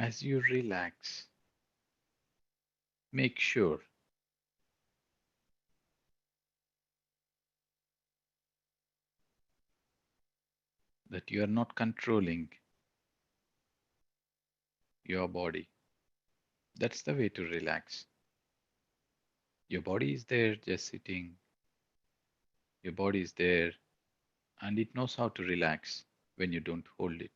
As you relax, make sure that you are not controlling your body. That's the way to relax. Your body is there just sitting, your body is there, and it knows how to relax when you don't hold it.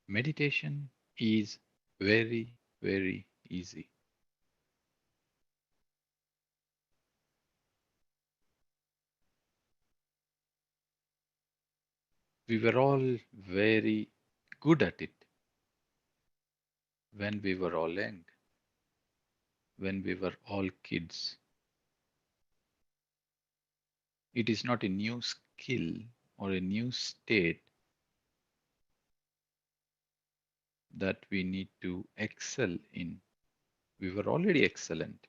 Meditation is very, very easy. We were all very good at it when we were all young, when we were all kids. It is not a new skill or a new state that we need to excel in. We were already excellent.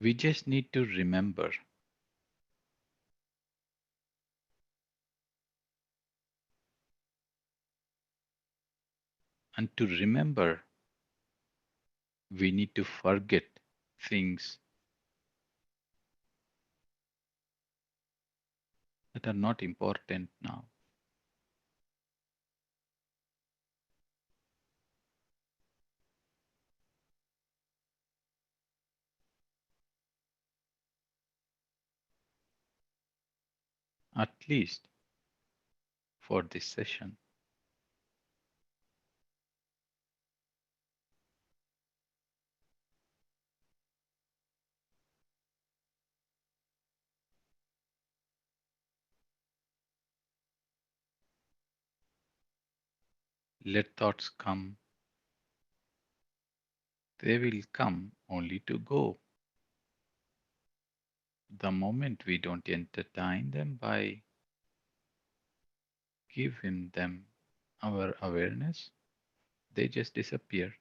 We just need to remember. And to remember, we need to forget things that are not important now. At least for this session. Let thoughts come. They will come only to go. The moment we don't entertain them by giving them our awareness, they just disappear.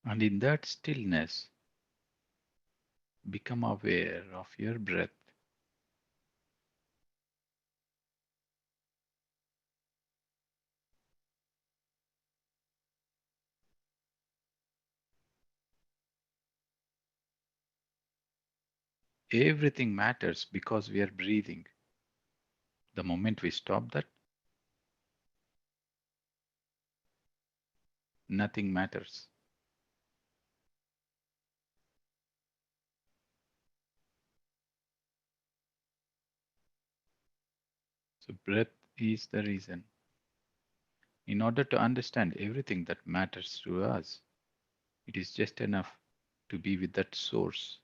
And in that stillness, become aware of your breath. Everything matters because we are breathing. The moment we stop that, nothing matters. So, breath is the reason. In order to understand everything that matters to us, it is just enough to be with that source,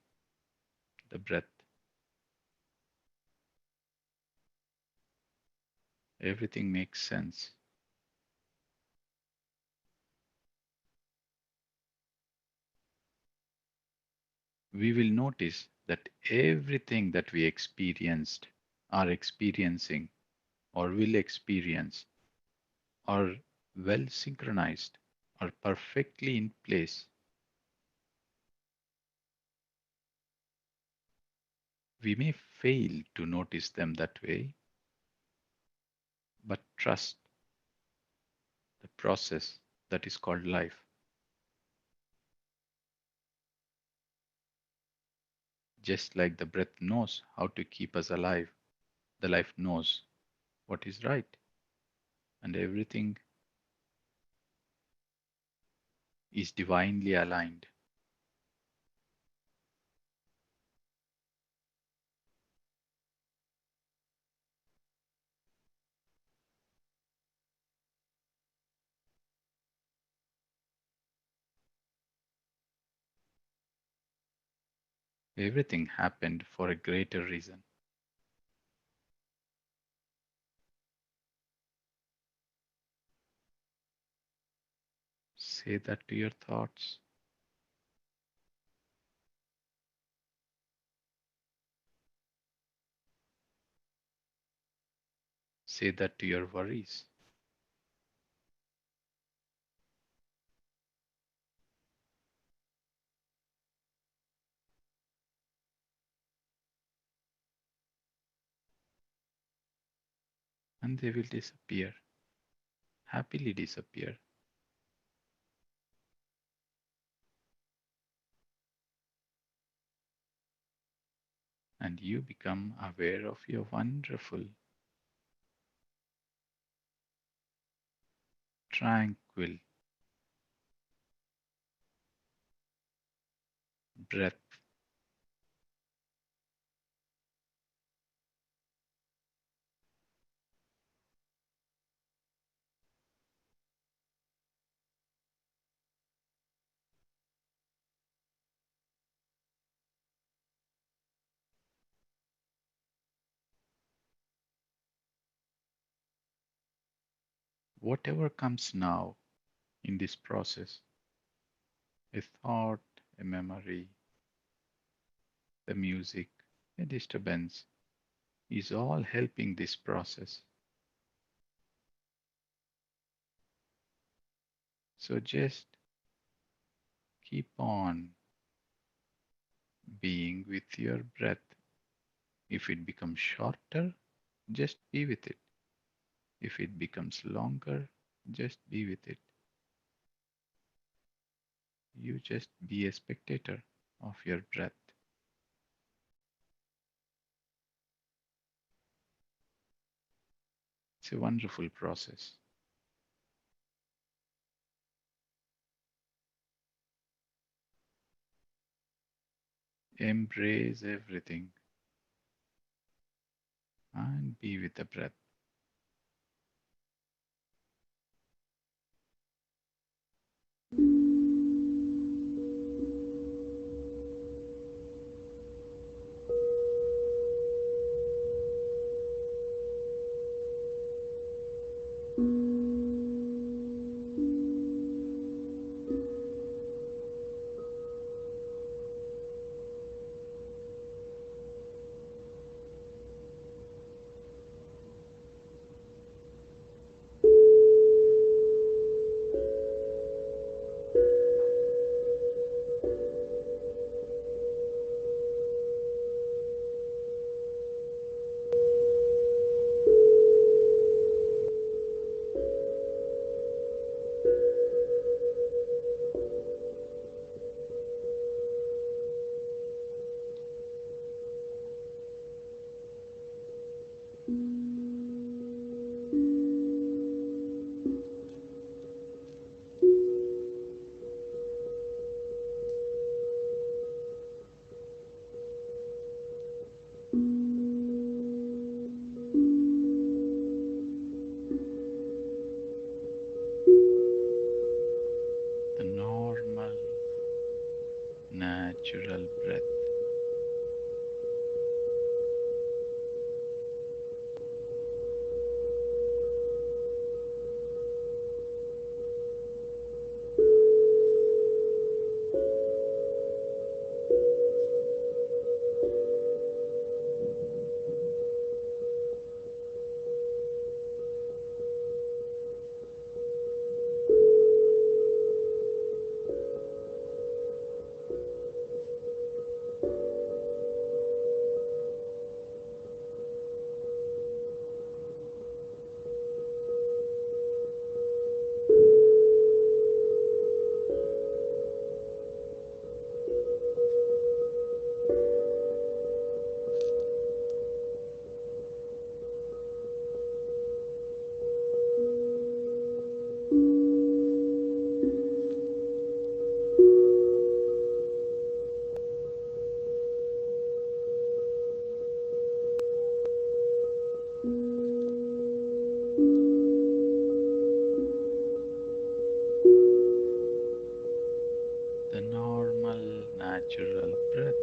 the breath. Everything makes sense. We will notice that everything that we experienced, are experiencing, or will experience are well synchronized. are perfectly in place. We may fail to notice them that way, but trust the process that is called life. Just like the breath knows how to keep us alive, the life knows what is right, and everything is divinely aligned. Everything happened for a greater reason. Say that to your thoughts. Say that to your worries. And they will disappear, happily disappear. And you become aware of your wonderful, tranquil breath. Whatever comes now in this process, a thought, a memory, the music, a disturbance, is all helping this process. So just keep on being with your breath. If it becomes shorter, just be with it. If it becomes longer, just be with it. You just be a spectator of your breath. It's a wonderful process. Embrace everything and be with the breath. The normal, natural breath. natural breath.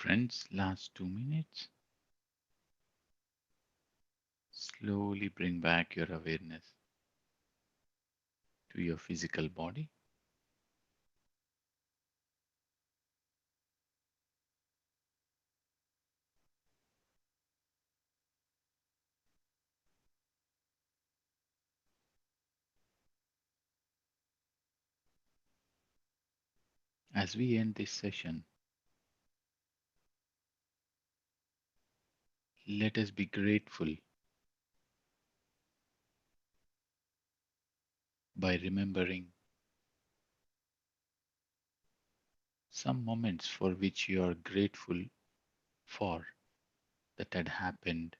Friends, last 2 minutes. Slowly bring back your awareness to your physical body. As we end this session, let us be grateful by remembering some moments for which you are grateful for that had happened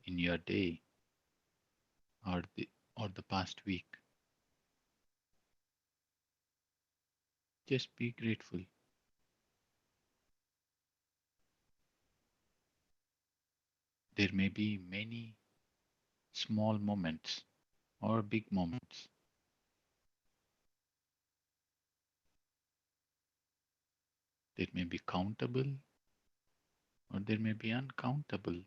in your day or the past week. Just be grateful. There may be many small moments or big moments. There may be countable or there may be uncountable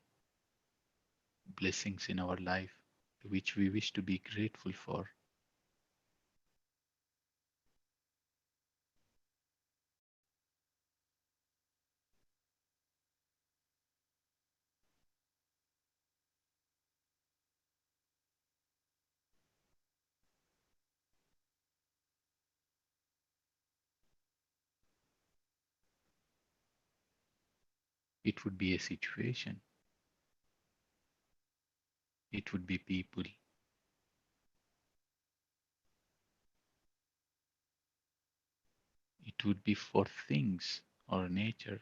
blessings in our life which we wish to be grateful for. It would be a situation, it would be people, it would be for things or nature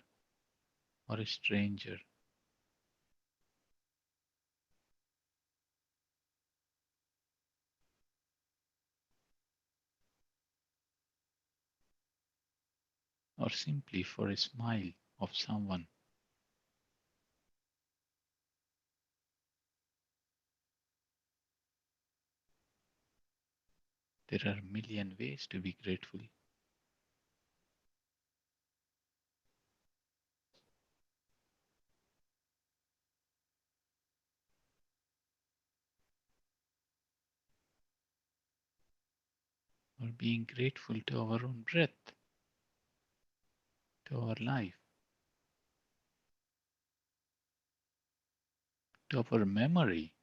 or a stranger. Or simply for a smile of someone. There are a million ways to be grateful. Or being grateful to our own breath, to our life, to our memory,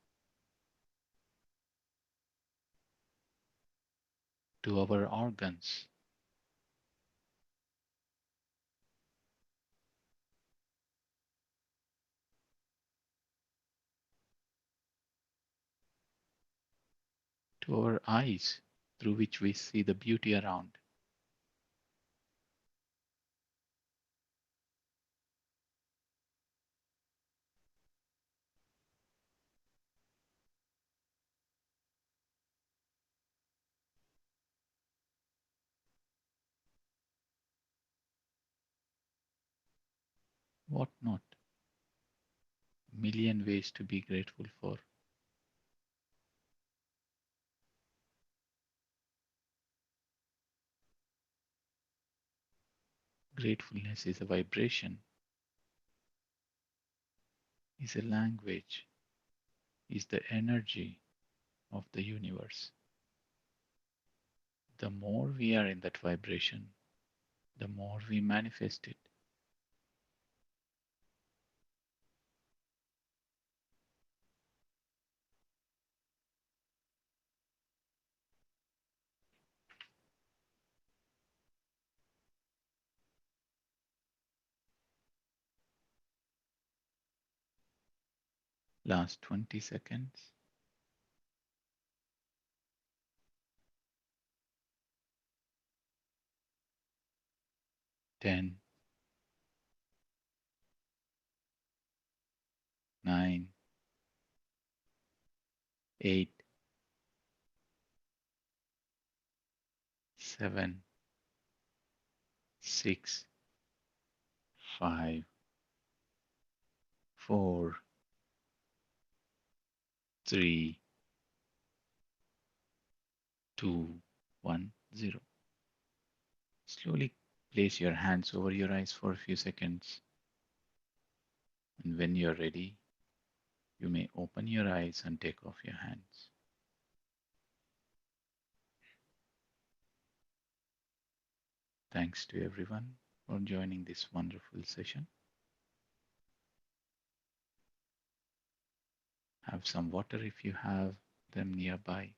to our organs, to our eyes through which we see the beauty around. What not? Million ways to be grateful for. Gratefulness is a vibration, is a language, is the energy of the universe. The more we are in that vibration, the more we manifest it. Last 20 seconds. 10, 9, 8, 7, 6, 5, 4, 3, 2, 1, 0. Slowly place your hands over your eyes for a few seconds. And when you're ready, you may open your eyes and take off your hands. Thanks to everyone for joining this wonderful session. Have some water if you have them nearby,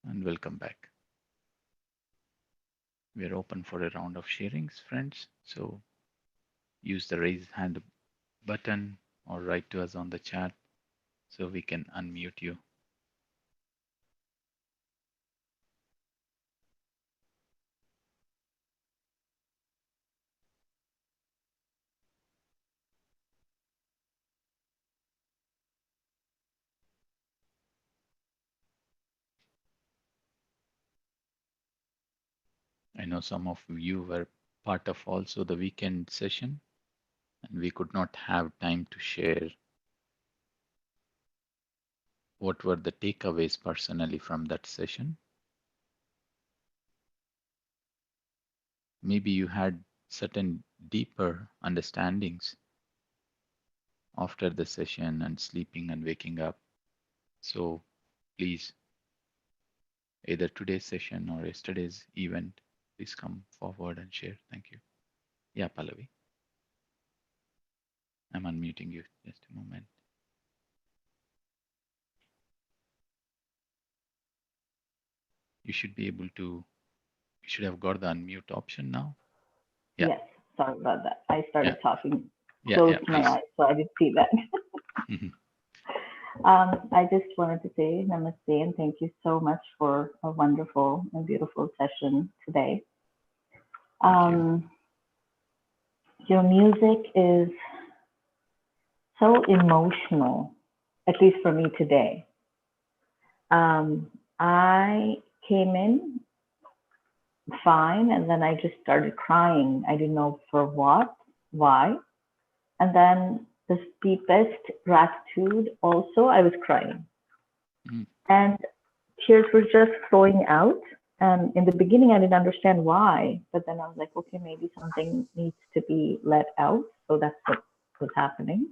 and welcome back. We're open for a round of sharings, friends. So use the raise hand button or write to us on the chat so we can unmute you. I know some of you were part of also the weekend session, and we could not have time to share what were the takeaways personally from that session. Maybe you had certain deeper understandings after the session and sleeping and waking up. So please, either today's session or yesterday's event, please come forward and share. Thank you. Yeah, Pallavi, I'm unmuting you. Just a moment. You should be able to, you should have got the unmute option now. Yeah. Yes, sorry about that. I Yeah. started talking, Yeah, closed my please. eyes, so I didn't see that. Mhm. I just wanted to say namaste and thank you so much for a wonderful and beautiful session today. Thank you. Your music is so emotional, at least for me today. I came in fine and then I just started crying. I didn't know for what, why. And then the deepest gratitude also, I was crying. Mm. And tears were just flowing out. And in the beginning, I didn't understand why. But then I was like, okay, maybe something needs to be let out. So that's what was happening.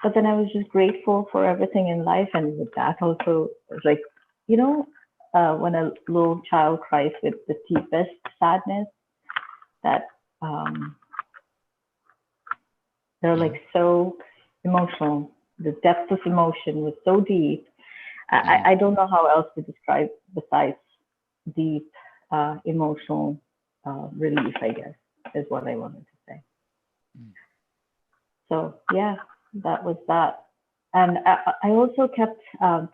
But then I was just grateful for everything in life. And with that, also, it was like, you know, when a little child cries with the deepest sadness, that they're Mm. like so emotional. The depth of emotion was so deep. Mm. I don't know how else to describe besides deep emotional relief, I guess, is what I wanted to say. Mm. So, yeah, that was that. And I also kept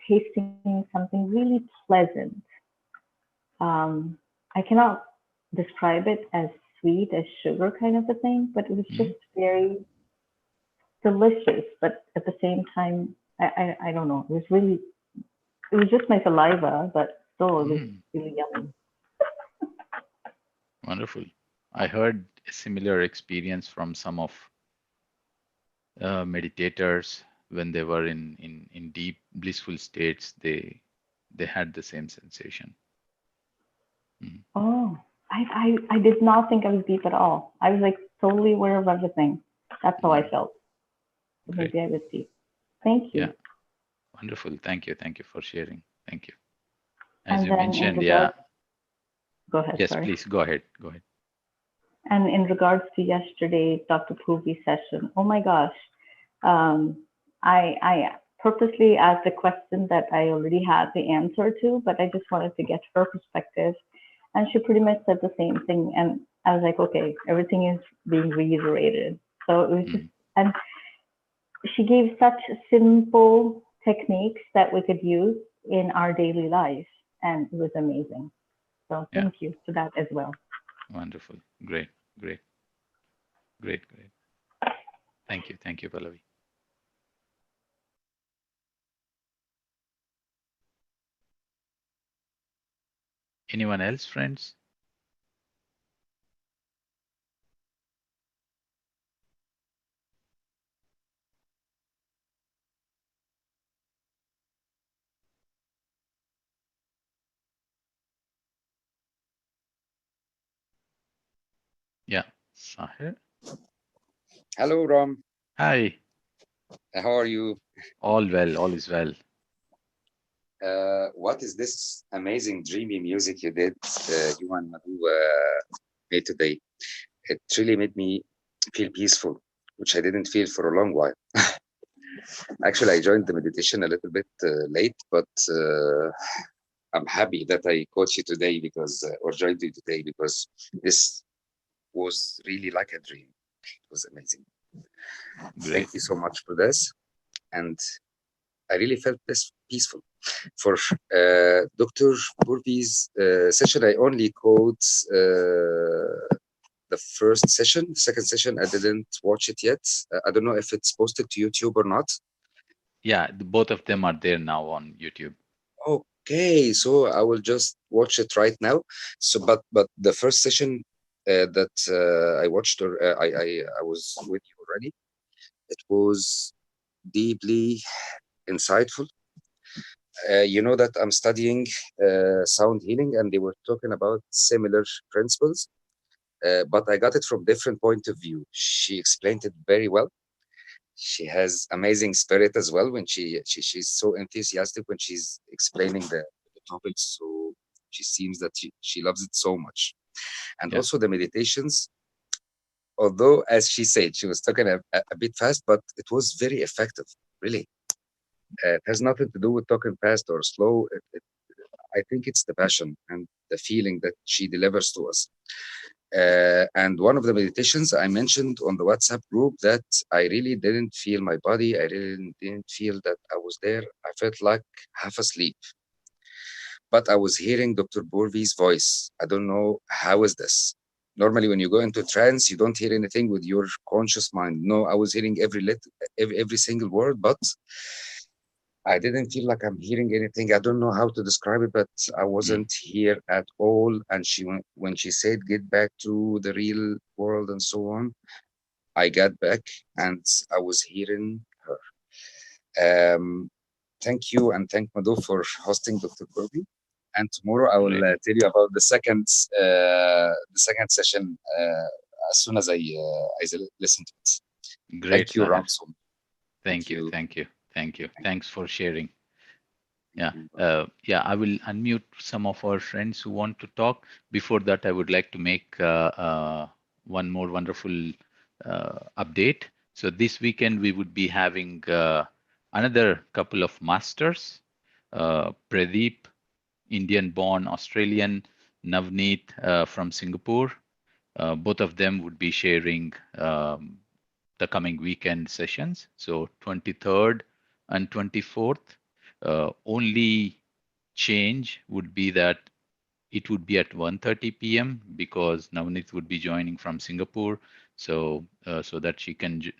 tasting something really pleasant. I cannot describe it as sweet as sugar kind of a thing, but it was just Mm. very delicious. But at the same time, I don't know. It was just my saliva, but still, it was Mm. really yummy. Wonderful. I heard a similar experience from some of meditators when they were in deep blissful states. They had the same sensation. Mm. Oh, I did not think I was deep at all. I was like totally aware of everything. That's how I Mm. felt. So Great. maybe I was deep. Thank Yeah. you. Wonderful. Thank you. Thank you for sharing. Thank you. As And you then in mentioned, yeah. regards, go ahead, Yes, sorry. please go ahead. Go ahead. And in regards to yesterday's Dr. Poovi session, oh my gosh, um, I purposely asked a question that I already had the answer to, but I just wanted to get her perspective. And she pretty much said the same thing. And I was like, okay, everything is being reiterated. So it was just, Mm. and she gave such simple techniques that we could use in our daily life. And it was amazing. So Yeah. thank you for that as well. Wonderful. Great. Great. Great. Great. Thank you. Thank you, Pallavi. Anyone else, friends? Yeah. Sahir? Hello, Ram. Hi. How are you? All well. All is well. What is this amazing, dreamy music you did, you and Madhu, made today? It really made me feel peaceful, which I didn't feel for a long while. Actually, I joined the meditation a little bit late, but I'm happy that I caught you today or joined you today because this was really like a dream. It was amazing. Great. Thank you so much for this. And I really felt this peaceful. For Dr. Burbi's session, I only caught the first session. The second session, I didn't watch it yet. I don't know if it's posted to YouTube or not. Yeah, both of them are there now on YouTube. Okay, so I will just watch it right now. So, but the first session that I watched, or I was with you already. It was deeply insightful. You know that I'm studying sound healing, and they were talking about similar principles, but I got it from different point of view. She explained it very well. She has amazing spirit as well when she's so enthusiastic when she's explaining the topics. So she seems that she loves it so much. And Yeah. also the meditations, although as she said, she was talking a bit fast, but it was very effective, really. It has nothing to do with talking fast or slow. I think it's the passion and the feeling that she delivers to us. And one of the meditations I mentioned on the WhatsApp group that I really didn't feel my body. I really didn't feel that I was there. I felt like half asleep, but I was hearing Dr. Borvi's voice. I don't know how is this. Normally, when you go into trance, you don't hear anything with your conscious mind. No, I was hearing every single word, but I didn't feel like I'm hearing anything. I don't know how to describe it, but I Mm. wasn't here at all. And when she said, "Get back to the real world" and so on, I got back and I was hearing her. Thank you and thank Madhu for hosting Dr. Kirby. And tomorrow I will Great. tell you about the second session as soon as I listen to it. Great, Thank you, Sahar. Ramson. Thank Thank you. you. Thank you. Thank you. Thank Thanks for sharing. Yeah. you. Yeah, I will unmute some of our friends who want to talk. Before that, I would like to make one more wonderful update. So this weekend, we would be having another couple of masters, Pradeep, Indian-born Australian, Navneet from Singapore. Both of them would be sharing the coming weekend sessions. So 23rd and 24th. Only change would be that it would be at 1:30 p.m. because Navneet would be joining from Singapore, so that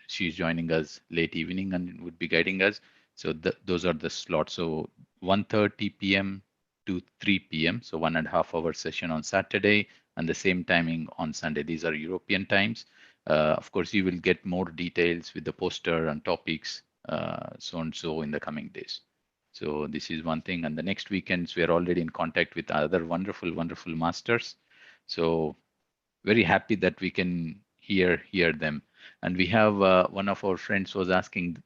she's joining us late evening and would be guiding us. So those are the slots. So 1:30 p.m. to 3 p.m. So 1.5 hour session on Saturday and the same timing on Sunday. These are European times. Of course, you will get more details with the poster and topics, so and so in the coming days. So this is one thing. And the next weekends, we are already in contact with other wonderful, wonderful masters. So very happy that we can hear them. And we have one of our friends was asking,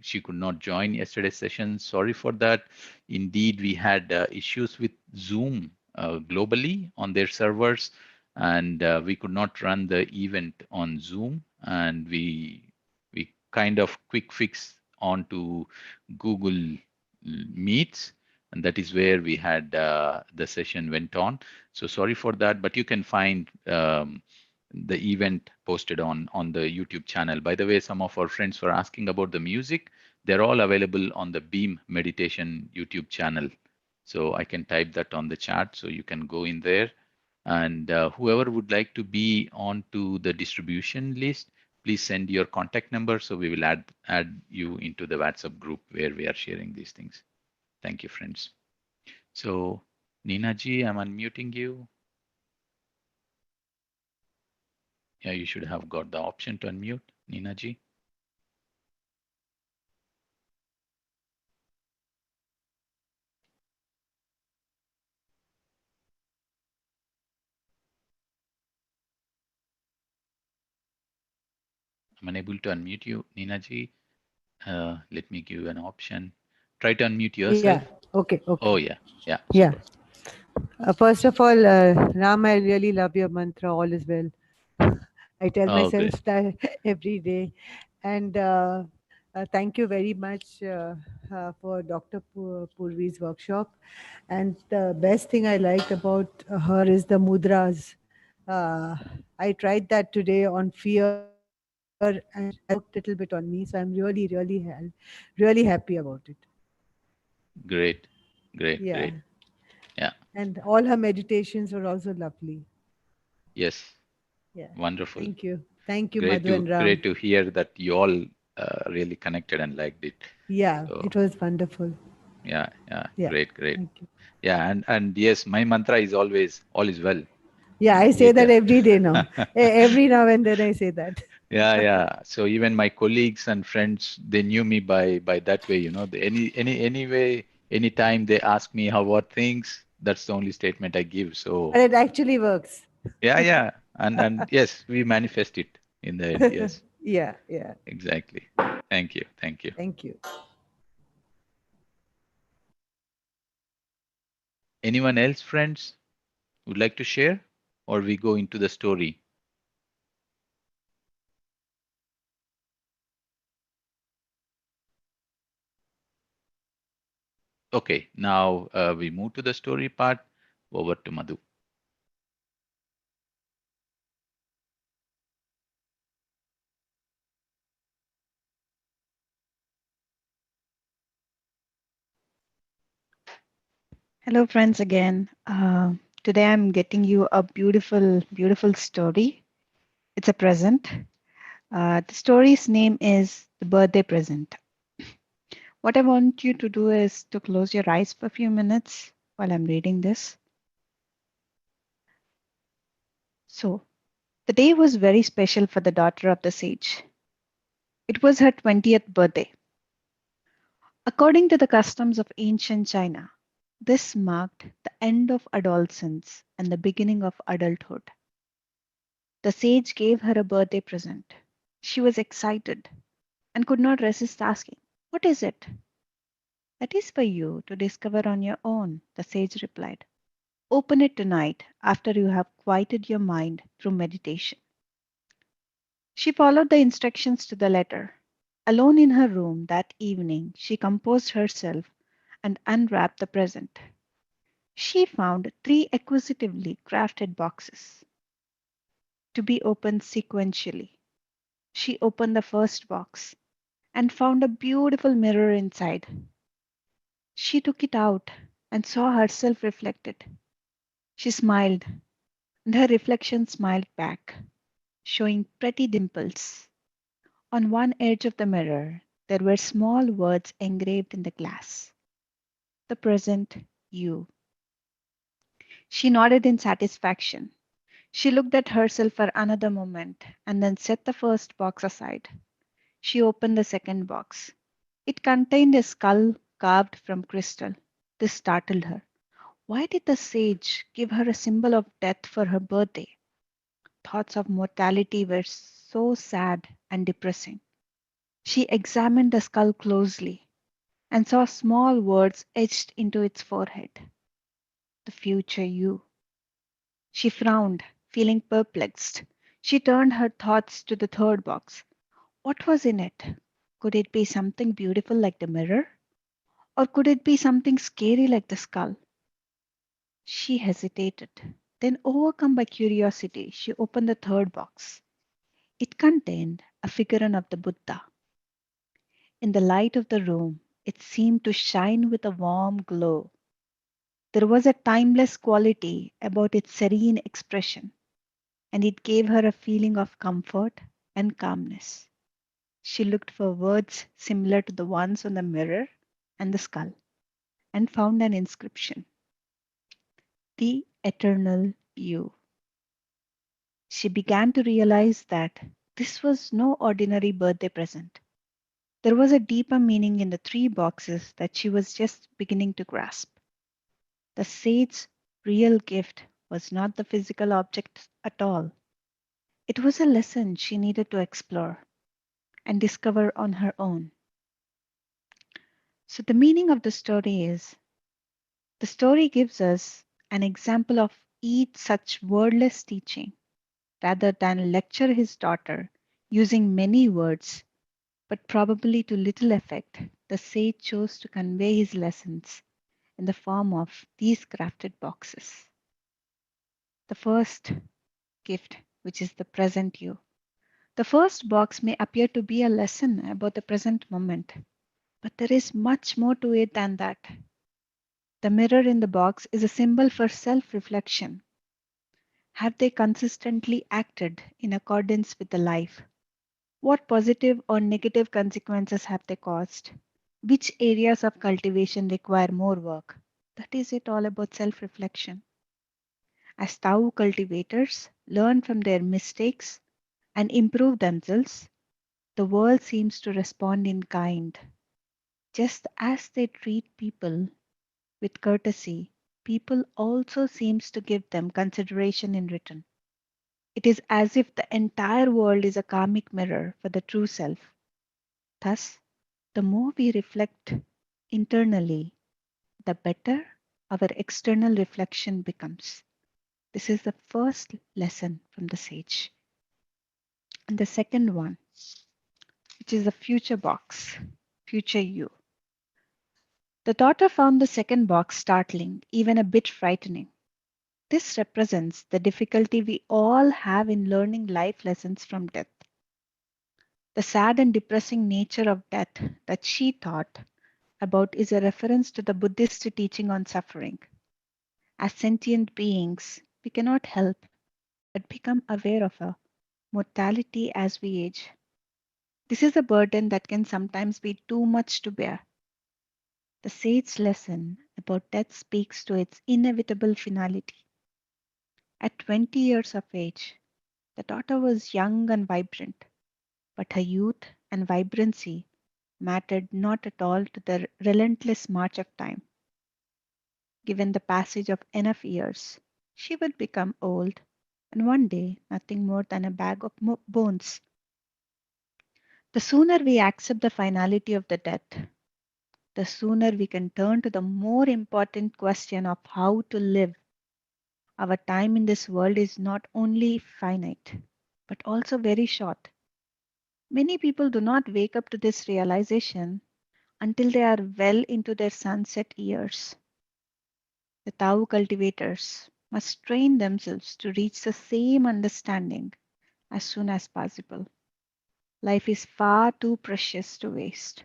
she could not join yesterday's session. Sorry for that. Indeed, we had issues with Zoom globally on their servers, and we could not run the event on Zoom. And we kind of quick fix onto Google Meets, and that is where we had the session went on. So sorry for that, but you can find the event posted on the YouTube channel. By the way, some of our friends were asking about the music. They're all available on the Beam Meditation YouTube channel. So I can type that on the chat, so you can go in there. And whoever would like to be on to the distribution list, please send your contact number, so we will add you into the WhatsApp group where we are sharing these things. Thank you, friends. So Nina ji, I'm unmuting you. Yeah, you should have got the option to unmute, Nina ji. I'm unable to unmute you, Ninaji. Let me give you an option. Try to unmute Yeah. yourself. Okay. Oh, Okay. yeah. Yeah. Yeah. Super. First of all, Ram, I really love your mantra. All is well. I tell Oh, great. myself that every day. And thank you very much for Dr. Purvi's workshop. And the best thing I liked about her is the mudras. Uh, I tried that today on fear, and it has worked a little bit on me. So I'm really happy about it. Great. Great. Yeah. Great. Yeah. And all her meditations were also lovely. Yes. Yeah. Wonderful. Thank you. Thank you, Madhu and Ram. Great to hear that you all really connected and liked it. Yeah, So it was wonderful. yeah, yeah, Yeah. great, great. Thank you. Yeah, and yes, my mantra is always all is well. Yeah, I say With that every day now. Every now and then I say that. yeah, yeah. So even my colleagues and friends, they knew me by that way. Anyway, anytime they ask me how are things, that's the only statement I give. So But it actually works. yeah, yeah, and yes, we manifest it in the end. Yes, Yeah, yeah. exactly. Thank you, thank you. Thank you. Anyone else, friends, would like to share, or we go into the story? Okay, now we move to the story part. Over to Madhu. Hello, friends, again. Today I'm getting you a beautiful, beautiful story. It's a present. The story's name is The Birthday Present. What I want you to do is to close your eyes for a few minutes while I'm reading this. So, the day was very special for the daughter of the sage. It was her 20th birthday. According to the customs of ancient China, this marked the end of adolescence and the beginning of adulthood. The sage gave her a birthday present. She was excited and could not resist asking, "What is it?" "That is for you to discover on your own," the sage replied. "Open it tonight after you have quieted your mind through meditation." She followed the instructions to the letter. Alone in her room that evening, she composed herself and unwrapped the present. She found three exquisitely crafted boxes to be opened sequentially. She opened the first box and found a beautiful mirror inside. She took it out and saw herself reflected. She smiled, and her reflection smiled back, showing pretty dimples. On one edge of the mirror, there were small words engraved in the glass: "The present you." She nodded in satisfaction. She looked at herself for another moment and then set the first box aside. She opened the second box. It contained a skull carved from crystal. This startled her. Why did the sage give her a symbol of death for her birthday? Thoughts of mortality were so sad and depressing. She examined the skull closely and saw small words etched into its forehead: "The future you." She frowned, feeling perplexed. She turned her thoughts to the third box. What was in it? Could it be something beautiful like the mirror? Or could it be something scary like the skull? She hesitated. Then, overcome by curiosity, she opened the third box. It contained a figurine of the Buddha. In the light of the room, it seemed to shine with a warm glow. There was a timeless quality about its serene expression, and it gave her a feeling of comfort and calmness. She looked for words similar to the ones on the mirror and the skull, and found an inscription: "The Eternal You." She began to realize that this was no ordinary birthday present. There was a deeper meaning in the three boxes that she was just beginning to grasp. The sage's real gift was not the physical object at all. It was a lesson she needed to explore. and discover on her own. So, the meaning of the story is the story gives us an example of each such wordless teaching. Rather than lecture his daughter using many words, but probably to little effect, the sage chose to convey his lessons in the form of these crafted boxes. The first gift, which is the present you. The first box may appear to be a lesson about the present moment, but there is much more to it than that. The mirror in the box is a symbol for self reflection. Have they consistently acted in accordance with the life? What positive or negative consequences have they caused? Which areas of cultivation require more work? That is it all about self reflection. As Tao cultivators learn from their mistakes and improve themselves, the world seems to respond in kind. Just as they treat people with courtesy, people also seems to give them consideration in return. It is as if the entire world is a karmic mirror for the true self. Thus, the more we reflect internally, the better our external reflection becomes. This is the first lesson from the sage. And the second one, which is the future box, future you. The daughter found the second box startling, even a bit frightening. This represents the difficulty we all have in learning life lessons from death. The sad and depressing nature of death that she thought about is a reference to the Buddhist teaching on suffering. As sentient beings, we cannot help but become aware of our mortality as we age. This is a burden that can sometimes be too much to bear. The sage's lesson about death speaks to its inevitable finality. At 20 years of age, the daughter was young and vibrant, but her youth and vibrancy mattered not at all to the relentless march of time. Given the passage of enough years, she would become old and one day nothing more than a bag of bones. The sooner we accept the finality of the death, the sooner we can turn to the more important question of how to live. Our time in this world is not only finite, but also very short. Many people do not wake up to this realization until they are well into their sunset years. The Tao cultivators must train themselves to reach the same understanding as soon as possible. Life is far too precious to waste.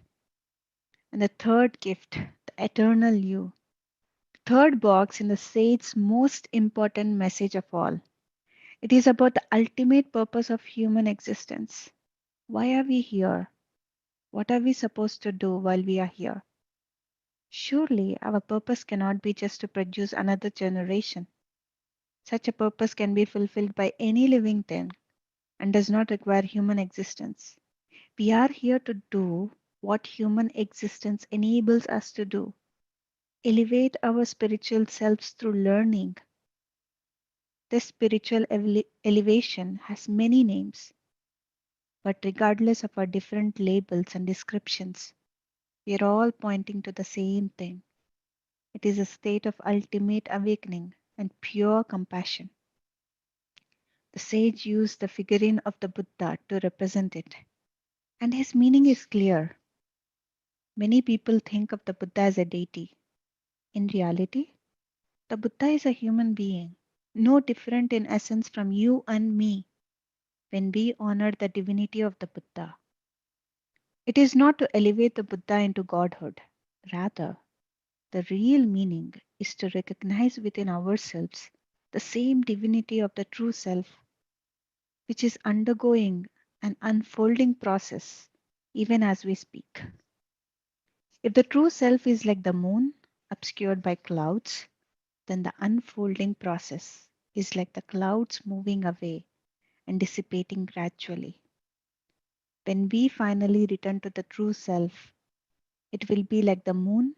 And the third gift, the eternal you. Third box in the sage's most important message of all. It is about the ultimate purpose of human existence. Why are we here? What are we supposed to do while we are here? Surely our purpose cannot be just to produce another generation. Such a purpose can be fulfilled by any living thing and does not require human existence. We are here to do what human existence enables us to do. Elevate our spiritual selves through learning. This spiritual elevation has many names, but regardless of our different labels and descriptions, we are all pointing to the same thing. It is a state of ultimate awakening and pure compassion. The sage used the figurine of the Buddha to represent it, and his meaning is clear. Many people think of the Buddha as a deity. In reality, the Buddha is a human being, no different in essence from you and me when we honor the divinity of the Buddha. It is not to elevate the Buddha into godhood. Rather, the real meaning is to recognize within ourselves the same divinity of the true self, which is undergoing an unfolding process even as we speak. If the true self is like the moon, obscured by clouds, then the unfolding process is like the clouds moving away and dissipating gradually. When we finally return to the true self, it will be like the moon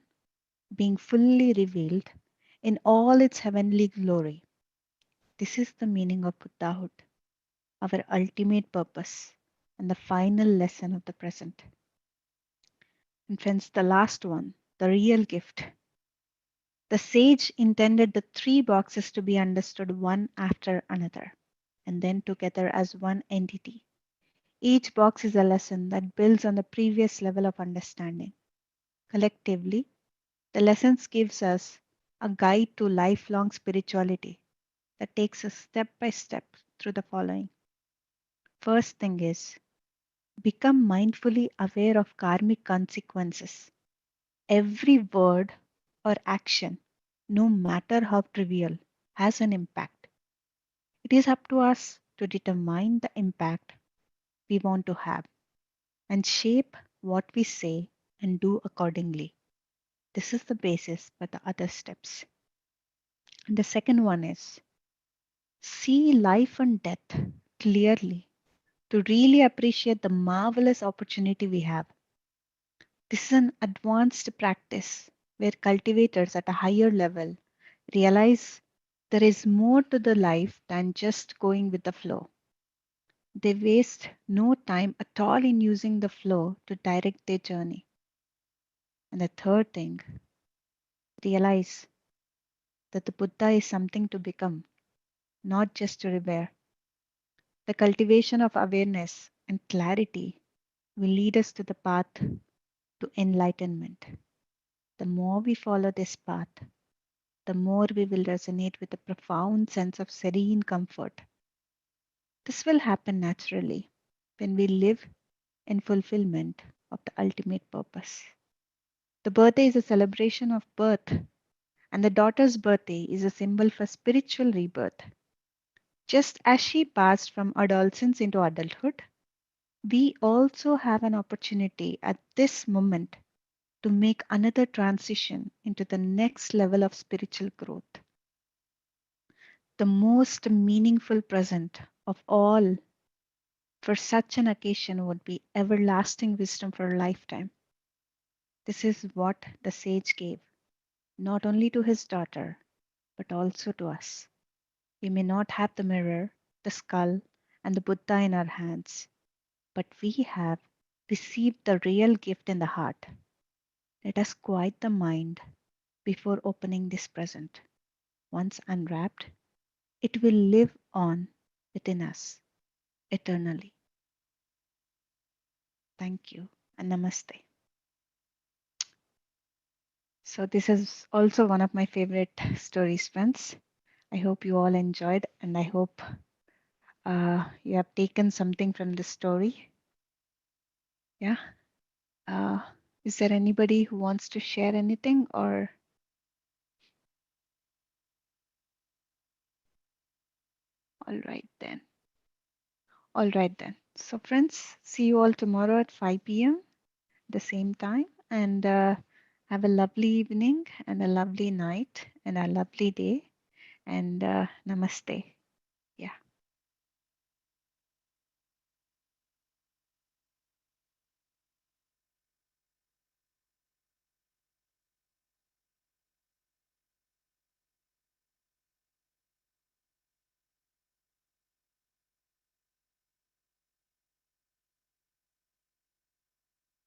being fully revealed in all its heavenly glory. This is the meaning of Buddhahood, our ultimate purpose, and the final lesson of the present. And friends, the last one, the real gift. The sage intended the three boxes to be understood one after another, and then together as one entity. Each box is a lesson that builds on the previous level of understanding. Collectively, the lessons gives us a guide to lifelong spirituality that takes us step by step through the following. First thing is become mindfully aware of karmic consequences. Every word or action, no matter how trivial, has an impact. It is up to us to determine the impact we want to have and shape what we say and do accordingly. This is the basis for the other steps. And the second one is see life and death clearly to really appreciate the marvelous opportunity we have. This is an advanced practice where cultivators at a higher level realize there is more to the life than just going with the flow. They waste no time at all in using the flow to direct their journey. And the third thing, realize that the Buddha is something to become, not just to revere. The cultivation of awareness and clarity will lead us to the path to enlightenment. The more we follow this path, the more we will resonate with a profound sense of serene comfort. This will happen naturally when we live in fulfillment of the ultimate purpose. The birthday is a celebration of birth, and the daughter's birthday is a symbol for spiritual rebirth. Just as she passed from adolescence into adulthood, we also have an opportunity at this moment to make another transition into the next level of spiritual growth. The most meaningful present of all for such an occasion would be everlasting wisdom for a lifetime. This is what the sage gave, not only to his daughter, but also to us. We may not have the mirror, the skull, and the Buddha in our hands, but we have received the real gift in the heart. Let us quiet the mind before opening this present. Once unwrapped, it will live on within us eternally. Thank you and namaste. So, this is also one of my favorite stories, friends. I hope you all enjoyed, and I hope you have taken something from the story. Yeah. Uh, is there anybody who wants to share anything or? All right then. All right then. So friends, see you all tomorrow at 5 p.m. the same time, and have a lovely evening and a lovely night and a lovely day, and namaste.